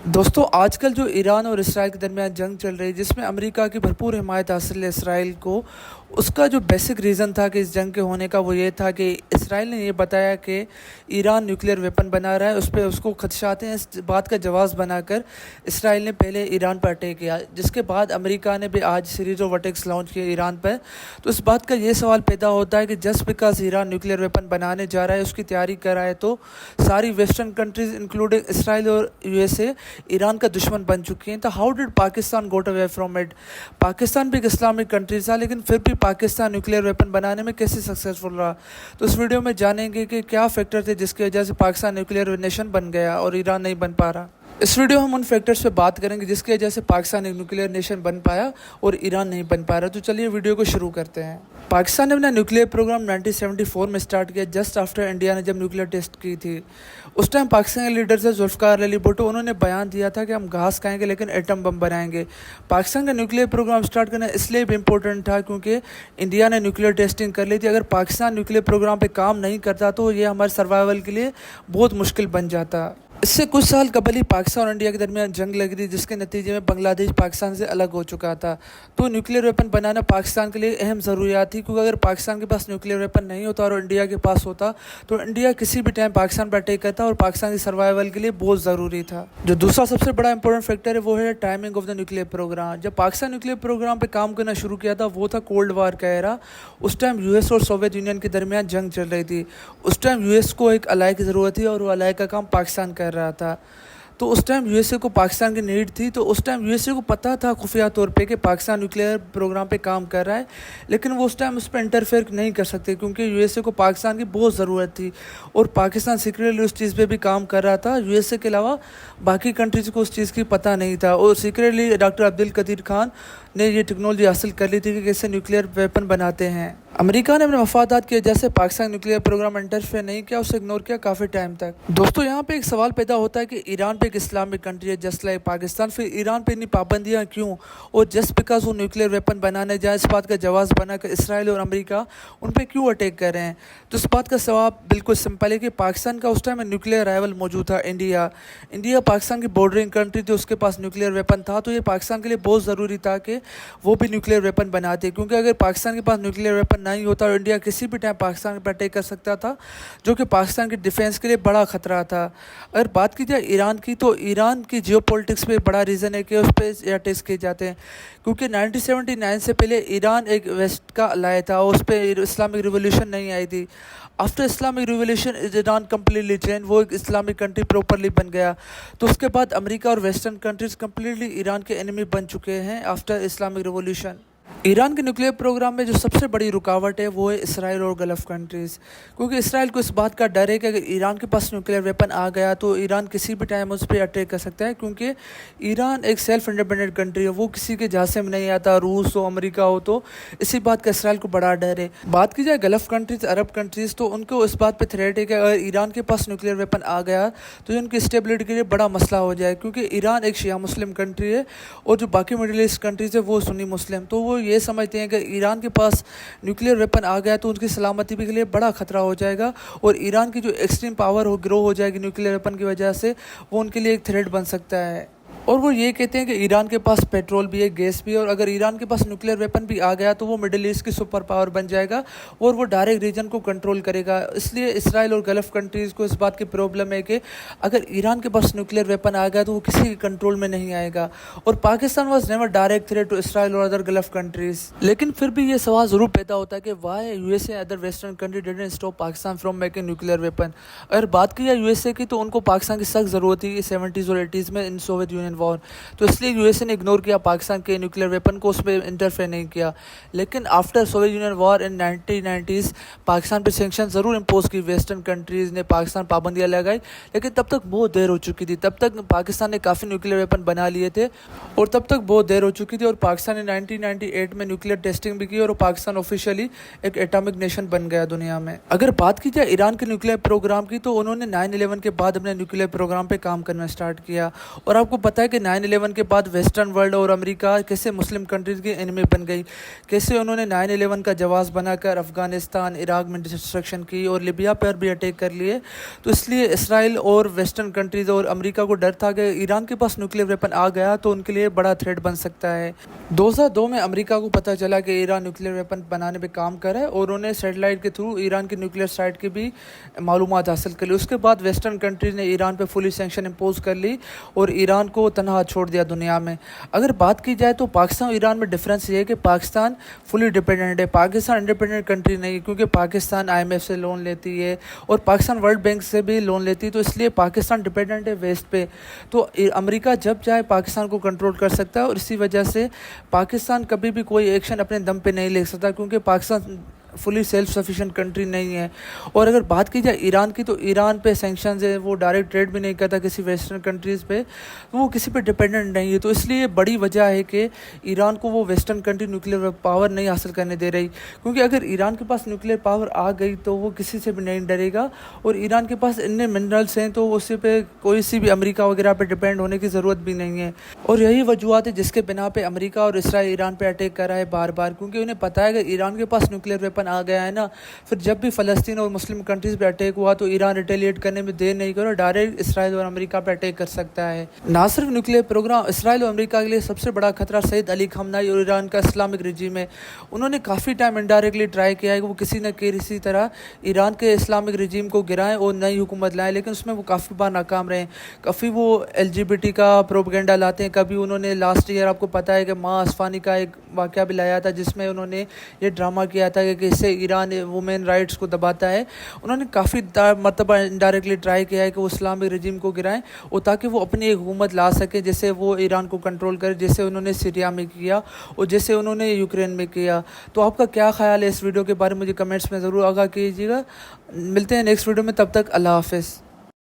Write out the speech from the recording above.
दोस्तों आजकल जो ईरान और इसराइल के दरमियान जंग चल रही है जिसमें अमेरिका की भरपूर हिमायत हासिल है इसराइल को। उसका जो बेसिक रीज़न था कि इस जंग के होने का वो ये था कि इसराइल ने ये बताया कि ईरान न्यूक्लियर वेपन बना रहा है, उस पर उसको खदशाते हैं। इस बात का जवाब बनाकर इसराइल ने पहले ईरान पर अटैक किया, जिसके बाद अमेरिका ने भी आज सीरीज ऑफ अटैक्स लॉन्च किए ईरान पर। तो इस बात का ये सवाल पैदा होता है कि just because Iran nuclear weapon बनाने जा रहा है, उसकी तैयारी कर रहा है, तो सारी वेस्टर्न कंट्रीज इंक्लूडिंग इसराइल और यूएसए ईरान का दुश्मन बन चुकी हैं। तो how did Pakistan got away from it? Pakistan भी एक इस्लामिक कंट्री था, लेकिन फिर भी पाकिस्तान न्यूक्लियर वेपन बनाने में कैसे सक्सेसफुल रहा। तो इस वीडियो में जानेंगे कि क्या फैक्टर थे जिसकी वजह से पाकिस्तान न्यूक्लियर नेशन बन गया और ईरान नहीं बन पा रहा। इस वीडियो हम उन फैक्टर्स पे बात करेंगे जिसकी वजह से पाकिस्तान एक न्यूक्लियर नेशन बन पाया और ईरान नहीं बन पा रहा। तो चलिए वीडियो को शुरू करते हैं। पाकिस्तान ने अपना न्यूक्लियर प्रोग्राम 1974 में स्टार्ट किया, जस्ट आफ्टर इंडिया ने जब न्यूक्लियर टेस्ट की थी। उस टाइम पाकिस्तान के लीडर थे जुल्फ़िकार अली भुट्टो। उन्होंने बयान दिया था कि हम घास खाएंगे लेकिन एटम बम बनाएंगे। पाकिस्तान का न्यूक्लियर प्रोग्राम स्टार्ट करना इसलिए भी इम्पोर्टेंट था क्योंकि इंडिया ने न्यूक्लियर टेस्टिंग कर ली थी। अगर पाकिस्तान न्यूक्लियर प्रोग्राम पे काम नहीं करता तो ये हमारे सर्वाइवल के लिए बहुत मुश्किल बन जाता। इससे कुछ साल कबल ही पाकिस्तान और इंडिया के दरमियान जंग लगी थी, जिसके नतीजे में बांग्लादेश पाकिस्तान से अलग हो चुका था। तो न्यूक्लियर वेपन बनाना पाकिस्तान के लिए अहम ज़रूरियात थी, क्योंकि अगर पाकिस्तान के पास न्यूक्लियर वेपन नहीं होता और इंडिया के पास होता तो इंडिया किसी भी टाइम पाकिस्तान पर अटैक करता और पाकिस्तान की सर्वाइवल के लिए बहुत ज़रूरी था। जो दूसरा सबसे बड़ा इंपॉर्टेंट फैक्टर है वो है timing of the nuclear programme. जब पाकिस्तान न्यूक्लियर प्रोग्राम पर काम करना शुरू किया था वो था कोल्ड वार का एरा। उस टाइम यूएस और सोवियत यूनियन के दरमियान जंग चल रही थी। उस टाइम यूएस को एक अलाई की ज़रूरत थी और वो अलाई का काम पाकिस्तान कर रहा था। तो उस टाइम यूएसए को पाकिस्तान की नीड थी। तो उस टाइम यूएसए को पता था खुफिया तौर पे कि पाकिस्तान न्यूक्लियर प्रोग्राम पे काम कर रहा है, लेकिन वो उस टाइम उस पर इंटरफेयर नहीं कर सकते क्योंकि यूएसए को पाकिस्तान की बहुत ज़रूरत थी और पाकिस्तान सीक्रेटली उस चीज़ पे भी काम कर रहा था। यूएसए के अलावा बाकी कंट्रीज़ को उस चीज़ की पता नहीं था और सीक्रेटली डॉक्टर अब्दुल कदीर खान ने ये टेक्नोलॉजी हासिल कर ली थी कि कैसे न्यूक्लियर वेपन बनाते हैं। अमेरिका ने अपने मफादात की वजह से पाकिस्तान न्यूक्लियर प्रोग्राम इंटरफेयर नहीं किया, उसे इग्नोर किया काफ़ी टाइम तक। दोस्तों यहाँ पे एक सवाल पैदा होता है कि ईरान पे एक इस्लामिक कंट्री है जस्ट लाइक पाकिस्तान, फिर ईरान पे इतनी पाबंदियाँ क्यों? और जस्ट बिकॉज वो न्यूक्लियर वेपन बनाने जाए, इस बात का जवाब बना कि इसराइल और अमेरिका उन पर क्यों अटैक कर रहे हैं। तो इस बात का जवाब बिल्कुल सिंपल है कि पाकिस्तान का उस टाइम न्यूक्लियर राइवल मौजूद था इंडिया पाकिस्तान की बॉर्डरिंग कंट्री थी, उसके पास न्यूक्लियर वेपन था। तो ये पाकिस्तान के लिए बहुत ज़रूरी था कि वो भी न्यूक्लियर वेपन बनाते, क्योंकि अगर पाकिस्तान के पास न्यूक्लियर वेपन नहीं होता और इंडिया किसी भी टाइम पाकिस्तान पर अटैक कर सकता था, जो कि पाकिस्तान की डिफेंस के लिए बड़ा खतरा था। अगर बात की जाए ईरान की, तो ईरान की जियोपॉलिटिक्स पे बड़ा रीज़न है कि उस पर अटैक किए जाते हैं, क्योंकि 1979 से पहले ईरान एक वेस्ट का अलाय था और उस पर इस्लामिक रिवोल्यूशन नहीं आई थी। After Islamic revolution Iran completely change, वो एक इस्लामिक कंट्री प्रॉपरली बन गया। तो उसके बाद अमेरिका और वेस्टर्न कंट्रीज कम्प्लीटली ईरान के एनिमी बन चुके हैं आफ्टर इस्लामिक रिवोल्यूशन। ईरान के न्यूक्लियर प्रोग्राम में जो सबसे बड़ी रुकावट है वो है इसराइल और गल्फ़ कंट्रीज़, क्योंकि इसराइल को इस बात का डर है कि अगर ईरान के पास न्यूक्लियर वेपन आ गया तो ईरान किसी भी टाइम उस पर अटैक कर सकता है, क्योंकि ईरान एक सेल्फ इंडिपेंडेंट कंट्री है, वो किसी के झांसे में नहीं आता, रूस हो अमेरिका हो। तो इसी बात का इसराइल को बड़ा डर है। बात की जाए गल्फ़ कंट्रीज़ अरब कंट्रीज़, तो उनको इस बात पर थ्रेट है कि अगर ईरान के पास न्यूक्लियर वेपन आ गया तो ये उनकी स्टेबिलिटी के लिए बड़ा मसला हो जाए, क्योंकि ईरान एक शिया मुस्लिम कंट्री है और जो बाकी मिडिल ईस्ट कंट्रीज़ है वो सुन्नी मुस्लिम। तो वो ये समझते हैं कि ईरान के पास न्यूक्लियर वेपन आ गया तो उनकी सलामती के लिए बड़ा खतरा हो जाएगा और ईरान की जो एक्सट्रीम पावर ग्रो हो जाएगी न्यूक्लियर वेपन की वजह से, वो उनके लिए एक थ्रेट बन सकता है। और वो ये कहते हैं कि ईरान के पास पेट्रोल भी है, गैस भी है, और अगर ईरान के पास न्यूक्लियर वेपन भी आ गया तो वो मिडिल ईस्ट की सुपर पावर बन जाएगा और वो डायरेक्ट रीजन को कंट्रोल करेगा। इसलिए इसराइल और गल्फ़ कंट्रीज़ को इस बात की प्रॉब्लम है कि अगर ईरान के पास न्यूक्लियर वेपन आ गया तो वो किसी के कंट्रोल में नहीं आएगा। और Pakistan was never direct threat to Israel और अदर गल्फ़ कंट्रीज़। लेकिन फिर भी ये सवाल ज़रूर पैदा होता है कि why USA other western country didn't stop Pakistan from making nuclear weapon. अगर बात की जाए यूएसए की, तो उनको पाकिस्तान की सख्त ज़रूरत थी 70s और 80s में इन सोवियत यूनियन वॉर। तो इसलिए यूएसए ने इग्नोर किया पाकिस्तान के न्यूक्लियर वेपन को, उसमें इंटरफेयर नहीं किया। लेकिन after Soviet union war in 1990s Pakistan पर सैंक्शन ज़रूर इम्पोज की, वेस्टर्न कंट्रीज़ ने पाकिस्तान पाबंदियाँ लगाई, लेकिन तब तक बहुत देर हो चुकी थी। तब तक पाकिस्तान ने काफ़ी न्यूक्लियर वेपन बना लिए थे और तब तक बहुत देर हो चुकी थी और पाकिस्तान ने 1998 में न्यूक्लियर टेस्टिंग भी की और पाकिस्तान ऑफिशियली एक एटॉमिक नेशन बन गया दुनिया में। अगर बात की जाए ईरान के न्यूक्लियर प्रोग्राम की, तो उन्होंने 9/11 के बाद अपने न्यूक्लियर प्रोग्राम पे काम करना स्टार्ट किया। और आपको पता है کہ 9/11 کے بعد ویسٹرن ورلڈ اور امریکہ کیسے مسلم کنٹریز کی انیمی بن گئی، کیسے انہوں نے 9/11 کا جواز بنا کر افغانستان، عراق میں ڈسٹرکشن کی اور لیبیا پر بھی اٹیک کر لیے۔ تو اس لیے اسرائیل اور ویسٹرن کنٹریز اور امریکہ کو ڈر تھا کہ ایران کے پاس نیوکلیئر ویپن آ گیا تو ان کے لیے بڑا تھریٹ بن سکتا ہے۔ 2002 میں امریکہ کو پتہ چلا کہ ایران نیوکلیئر ویپن بنانے پہ کام کر رہا ہے اور انہوں نے سیٹلائٹ کے تھرو ایران کی نیوکلیئر سائٹ کی بھی معلومات حاصل کر لی۔ اس کے بعد ویسٹرن کنٹریز نے ایران پہ فلی سینکشن امپوز کر لی اور ایران کو تنہا چھوڑ دیا دنیا میں۔ اگر بات کی جائے تو پاکستان اور ایران میں ڈفرینس یہ ہے کہ پاکستان فلی ڈیپینڈنٹ ہے، پاکستان انڈیپینڈنٹ کنٹری نہیں ہے، کیونکہ پاکستان IMF سے لون لیتی ہے اور پاکستان ورلڈ بینک سے بھی لون لیتی ہے، تو اس لیے پاکستان ڈیپینڈنٹ ہے ویسٹ پہ۔ تو امریکہ جب چاہے پاکستان کو کنٹرول کر سکتا ہے اور اسی وجہ سے پاکستان کبھی بھی کوئی ایکشن اپنے دم پہ نہیں لے سکتا، کیونکہ پاکستان فلی سیلف سفیشینٹ کنٹری نہیں ہے۔ اور اگر بات کی جائے ایران کی، تو ایران پہ سینکشنز ہے، وہ ڈائریکٹ ٹریڈ بھی نہیں کرتا کسی ویسٹرن کنٹریز پہ، وہ کسی پہ ڈیپینڈنٹ نہیں ہے۔ تو اس لیے بڑی وجہ ہے کہ ایران کو وہ ویسٹرن کنٹری نیوکلیئر پاور نہیں حاصل کرنے دے رہی، کیونکہ اگر ایران کے پاس نیوکلیئر پاور آ گئی تو وہ کسی سے بھی نہیں ڈرے گا، اور ایران کے پاس اتنے منرلس ہیں تو اسی پہ کوئی سی بھی امریکہ وغیرہ پہ ڈیپینڈ ہونے کی ضرورت بھی نہیں ہے۔ اور یہی وجوہات ہے جس کے بنا پہ امریکہ اور اسرائیل ایران پہ اٹیک کر رہا ہے بار بار، کیونکہ انہیں پتہ ہے کہ ایران کے پاس نیوکلیئر ویپن آ گیا ہے نا، پھر جب بھی فلسطین اور مسلم کنٹریز پہ اٹیک ہوا تو ایران ریٹیلیٹ کرنے میں دیر نہیں کرے، ڈائریکٹ اسرائیل اور امریکہ پہ اٹیک کر سکتا ہے۔ نہ صرف نیوکلیئر پروگرام، اسرائیل اور امریکہ کے لیے سب سے بڑا خطرہ سید علی خامنہئی اور ایران کا اسلامک رجیم ہے۔ انہوں نے کافی ٹائم انڈائریکٹلی ٹرائی کیا ہے کہ وہ کسی نہ کسی طرح ایران کے اسلامک رجیم کو گرائیں اور نئی حکومت لائیں، لیکن اس میں وہ کافی بار ناکام رہے ہیں۔ کافی وہ LGBT کا پروپیگنڈا لاتے ہیں، کبھی انہوں نے لاسٹ ایئر آپ کو پتہ ہے کہ ماں اسفانی کا ایک واقعہ بھی لایا تھا جس میں انہوں نے یہ ڈرامہ کیا تھا کہ اس سے ایران وومن رائٹس کو دباتا ہے۔ انہوں نے کافی مرتبہ انڈائریکٹلی ٹرائی کیا ہے کہ وہ اسلامک رجیم کو گرائیں اور تاکہ وہ اپنی ایک حکومت لا سکیں جیسے وہ ایران کو کنٹرول کرے، جیسے انہوں نے سیریا میں کیا اور جیسے انہوں نے یوکرین میں کیا۔ تو آپ کا کیا خیال ہے اس ویڈیو کے بارے میں؟ مجھے کمنٹس میں ضرور آگاہ کیجیے گا۔ ملتے ہیں نیکسٹ ویڈیو میں، تب تک اللہ حافظ۔